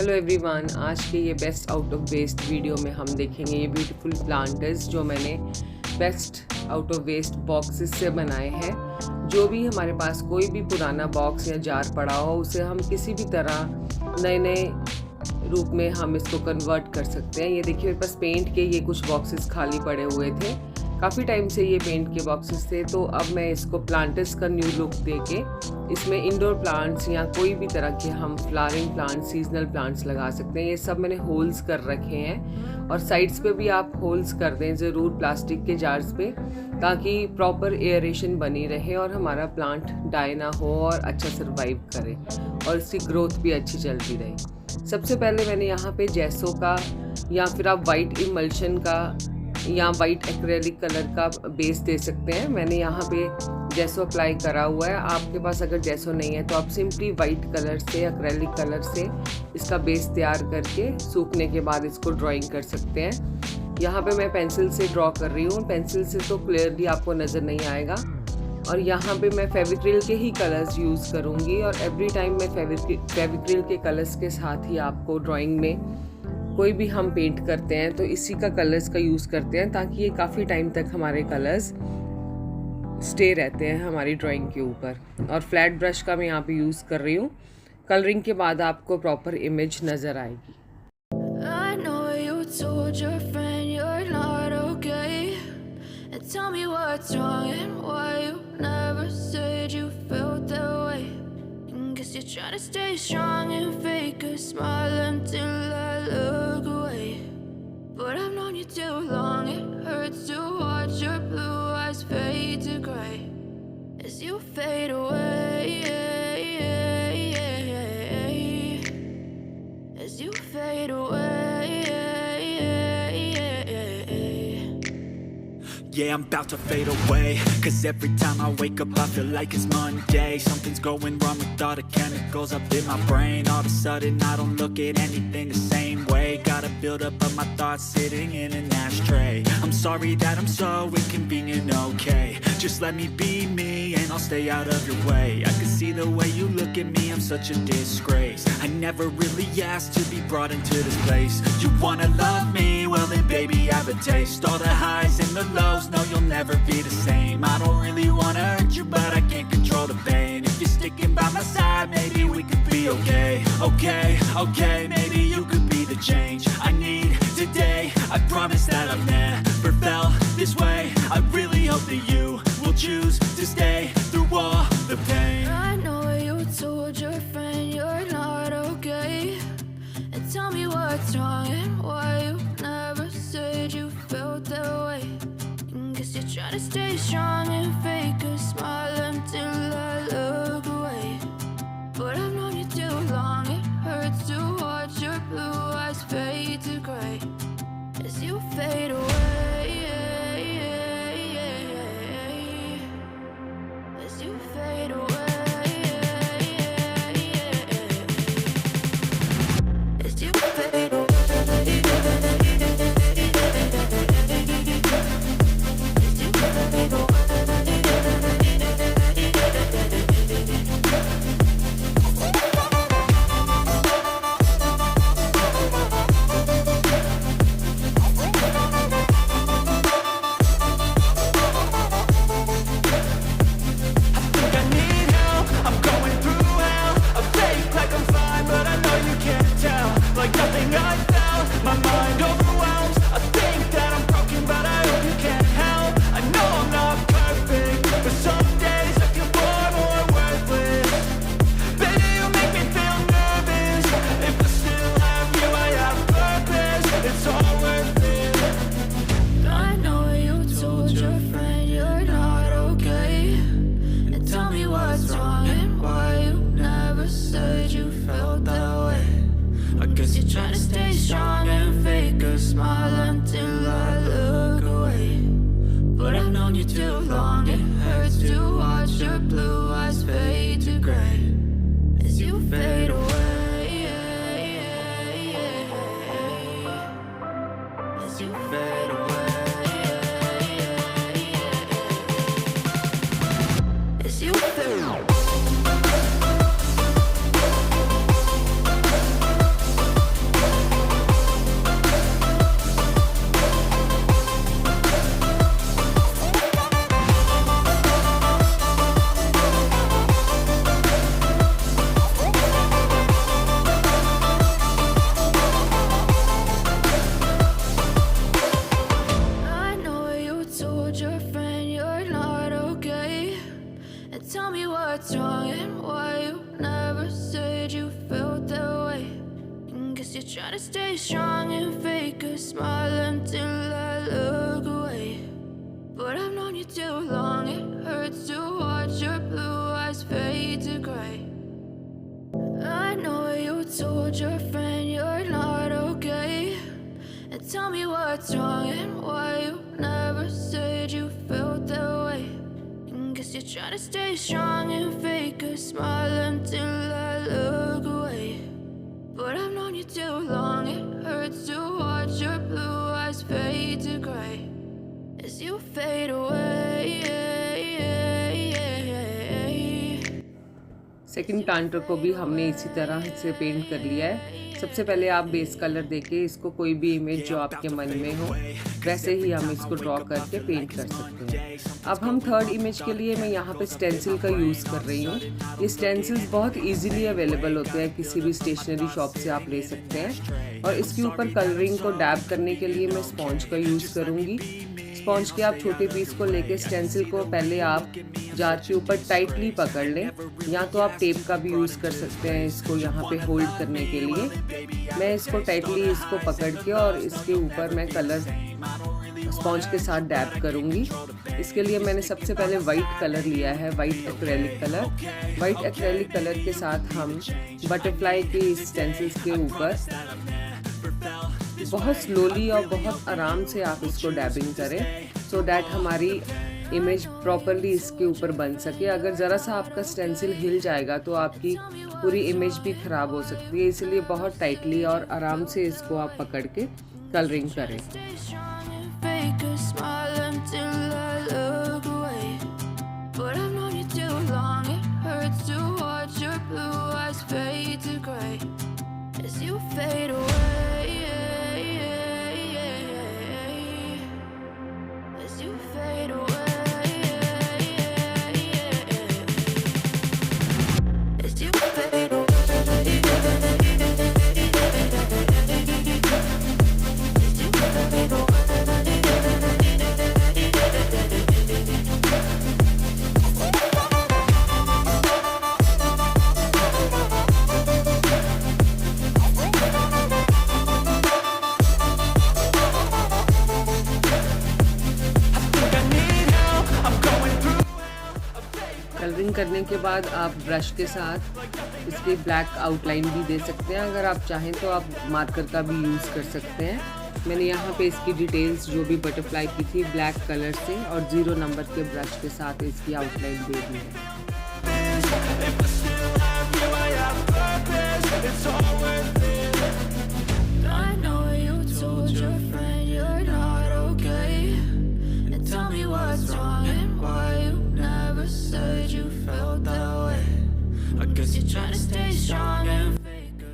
Hello everyone, आज के ये best out of waste video में हम देखेंगे ये ब्यूटीफुल प्लांटर्स जो मैंने best out of waste boxes से बनाए हैं। जो भी हमारे पास कोई भी पुराना बॉक्स या जार पड़ा हो उसे हम किसी भी तरह नए नए रूप में हम इसको कन्वर्ट कर सकते हैं। ये देखिए मेरे पास पेंट के ये कुछ बॉक्सेस खाली पड़े हुए थे, काफ़ी टाइम से ये पेंट के बॉक्सेस थे, तो अब मैं इसको प्लांटर्स का न्यू लुक देके इसमें इंडोर प्लांट्स या कोई भी तरह के हम फ्लावरिंग प्लांट्स, सीजनल प्लांट्स लगा सकते हैं। ये सब मैंने होल्स कर रखे हैं और साइड्स पे भी आप होल्स कर दें ज़रूर प्लास्टिक के जार्स पे, ताकि प्रॉपर एयरेशन बनी रहे और हमारा प्लांट डाई ना हो और अच्छा सर्वाइव करे और इसकी ग्रोथ भी अच्छी चलती रहे। सबसे पहले मैंने यहाँ पे जैसो का या फिर आप वाइट इमल्शन का या वाइट एक्रेलिक कलर का बेस दे सकते हैं। मैंने यहाँ पे जैसो अप्लाई करा हुआ है। आपके पास अगर जैसो नहीं है तो आप सिंपली वाइट कलर से, एक्रेलिक कलर से इसका बेस तैयार करके सूखने के बाद इसको ड्राइंग कर सकते हैं। यहाँ पे मैं पेंसिल से ड्रॉ कर रही हूँ। पेंसिल से तो क्लियरली आपको नज़र नहीं आएगा। और यहाँ पे मैं फेविक्रिल के ही कलर्स यूज़ करूँगी और एवरी टाइम मैं फेविक्रिल के कलर्स के साथ ही आपको ड्राइंग में कोई भी हम पेंट करते हैं तो इसी का कलर्स का यूज़ करते हैं, ताकि ये काफ़ी टाइम तक हमारे कलर्स स्टे रहते हैं हमारी ड्राइंग के ऊपर। और फ्लैट ब्रश का मैं यहाँ पे यूज़ कर रही हूँ। कलरिंग के बाद आपको प्रॉपर इमेज नज़र आएगी। You're trying to stay strong and fake a smile until I look away. But I've known you too long, it hurts to watch your blue eyes fade to gray as you fade away, as you fade away. Yeah, I'm about to fade away, cause every time I wake up I feel like it's Monday. Something's going wrong with all the chemicals up in my brain. All of a sudden I don't look at anything the same way. Gotta build up of my thoughts sitting in an ashtray. I'm sorry that I'm so inconvenient, okay. Just let me be me and I'll stay out of your way. I can see the way you look at me, I'm such a disgrace. I never really asked to be brought into this place. You wanna love me? Well then baby I have a taste. All the highs and the lows, no you'll never be the same. I don't really wanna hurt you but I can't control the pain. If you're sticking by my side maybe we could be okay. Okay, maybe you could be the change I need today. I promise that I've never felt this way. I really hope that you will choose to stay through all the pain. I know you told your friend you're not okay, and tell me what's wrong and why you never said you felt that way. Guess you're trying to stay strong and fake a smile until I look away. But I've known you too long, it hurts to watch your blue eyes fade to gray as you fade away, as you fade away, as you fade away. Trying to stay strong and fake a smile until I look away. But I've known you too long, it hurts to watch your blue eyes fade to gray as you fade away, as you fade away, as you fade away. Guess you're trying to stay strong and fake a smile until I look away. But I've known you too long, it hurts to watch your blue eyes fade to gray. I know you told your friend you're not okay, and tell me what's wrong and why you never said you felt that way. And guess you're trying to stay strong and fake a smile until I look away. But I've known you too long, it hurts to watch your blue eyes fade to gray as you fade away. Second planter को भी हमने इसी तरह से paint कर लिया है। सबसे पहले आप बेस कलर देके इसको कोई भी इमेज जो आपके मन में हो वैसे ही हम इसको ड्रॉ करके पेंट कर सकते हैं। अब हम थर्ड इमेज के लिए मैं यहाँ पे स्टेंसिल का यूज़ कर रही हूँ। ये स्टेंसिल्स बहुत इजीली अवेलेबल होते हैं, किसी भी स्टेशनरी शॉप से आप ले सकते हैं। और इसके ऊपर कलरिंग को डैब करने के लिए मैं स्पॉन्ज का यूज़ करूँगी। स्पॉन्ज के आप छोटे पीस को लेके स्टेंसिल को पहले आप जार के ऊपर टाइटली पकड़ लें, या तो आप टेप का भी यूज़ कर सकते हैं इसको यहाँ पे होल्ड करने के लिए। मैं इसको टाइटली इसको पकड़ के और इसके ऊपर मैं कलर स्पॉन्ज के साथ डैब करूँगी। इसके लिए मैंने सबसे पहले वाइट कलर लिया है, white acrylic colour. White acrylic colour के साथ हम बटरफ्लाई के इस स्टेंसिल्स के ऊपर बहुत स्लोली और बहुत आराम से आप इसको डैबिंग करें, सो डैट हमारी इमेज प्रॉपरली इसके ऊपर बन सके। अगर ज़रा सा आपका स्टेंसिल हिल जाएगा तो आपकी पूरी इमेज भी ख़राब हो सकती है, इसलिए बहुत टाइटली और आराम से इसको आप पकड़ के कलरिंग करें। कलरिंग करने के बाद आप ब्रश के साथ इसकी ब्लैक आउटलाइन भी दे सकते हैं। अगर आप चाहें तो आप मार्कर का भी यूज़ कर सकते हैं। मैंने यहाँ पे इसकी डिटेल्स जो भी बटरफ्लाई की थी ब्लैक कलर से और 0 नंबर के ब्रश के साथ इसकी आउटलाइन दे दी है।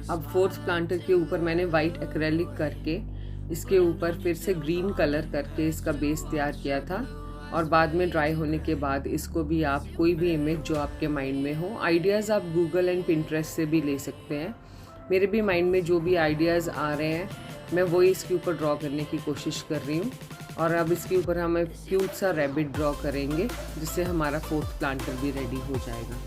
अब फोर्थ प्लांटर के ऊपर मैंने वाइट एक्रेलिक करके इसके ऊपर फिर से ग्रीन कलर करके इसका बेस तैयार किया था, और बाद में ड्राई होने के बाद इसको भी आप कोई भी इमेज जो आपके माइंड में हो, आइडियाज़ आप गूगल एंड पिंटरेस्ट से भी ले सकते हैं। मेरे भी माइंड में जो भी आइडियाज़ आ रहे हैं मैं वही इसके ऊपर ड्रॉ करने की कोशिश कर रही हूँ। और अब इसके ऊपर हम एक क्यूट सा रैबिट ड्रॉ करेंगे, जिससे हमारा फोर्थ प्लांटर भी रेडी हो जाएगा।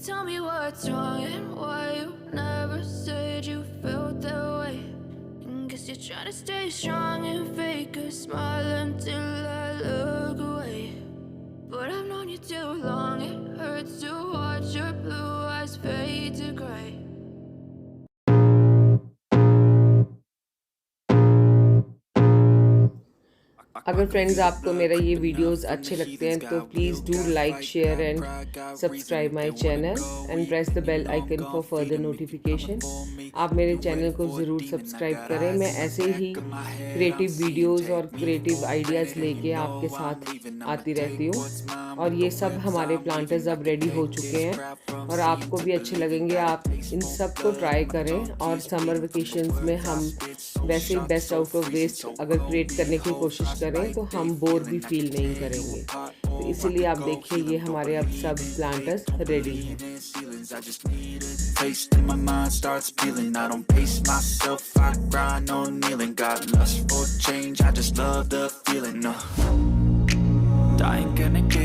Tell me what's wrong and why you never said you felt that way. And guess you're trying to stay strong and fake a smile until I look away. But I've known you too long, it hurts to watch your blue eyes fade to gray. अगर friends आपको मेरा ये videos अच्छे लगते हैं तो please do like, share and subscribe my channel and press the bell icon for further notification. आप मेरे चैनल को ज़रूर सब्सक्राइब करें। मैं ऐसे ही क्रिएटिव वीडियोस और क्रिएटिव आइडियाज़ लेके आपके साथ आती रहती हूँ। और ये सब हमारे प्लांटर्स अब रेडी हो चुके हैं और आपको भी अच्छे लगेंगे। आप इन सब को ट्राई करें और समर वेकेशंस में हम वैसे ही बेस्ट आउट ऑफ वेस्ट अगर क्रिएट करने की कोशिश करें तो हम बोर भी फील नहीं करेंगे। तो इसीलिए आप देखिए ये हमारे अब सब प्लांटर्स रेडी हैं। I just need a taste and my mind starts peeling. I don't pace myself, I grind on kneeling. Got lust for change, I just love the feeling. I ain't gonna give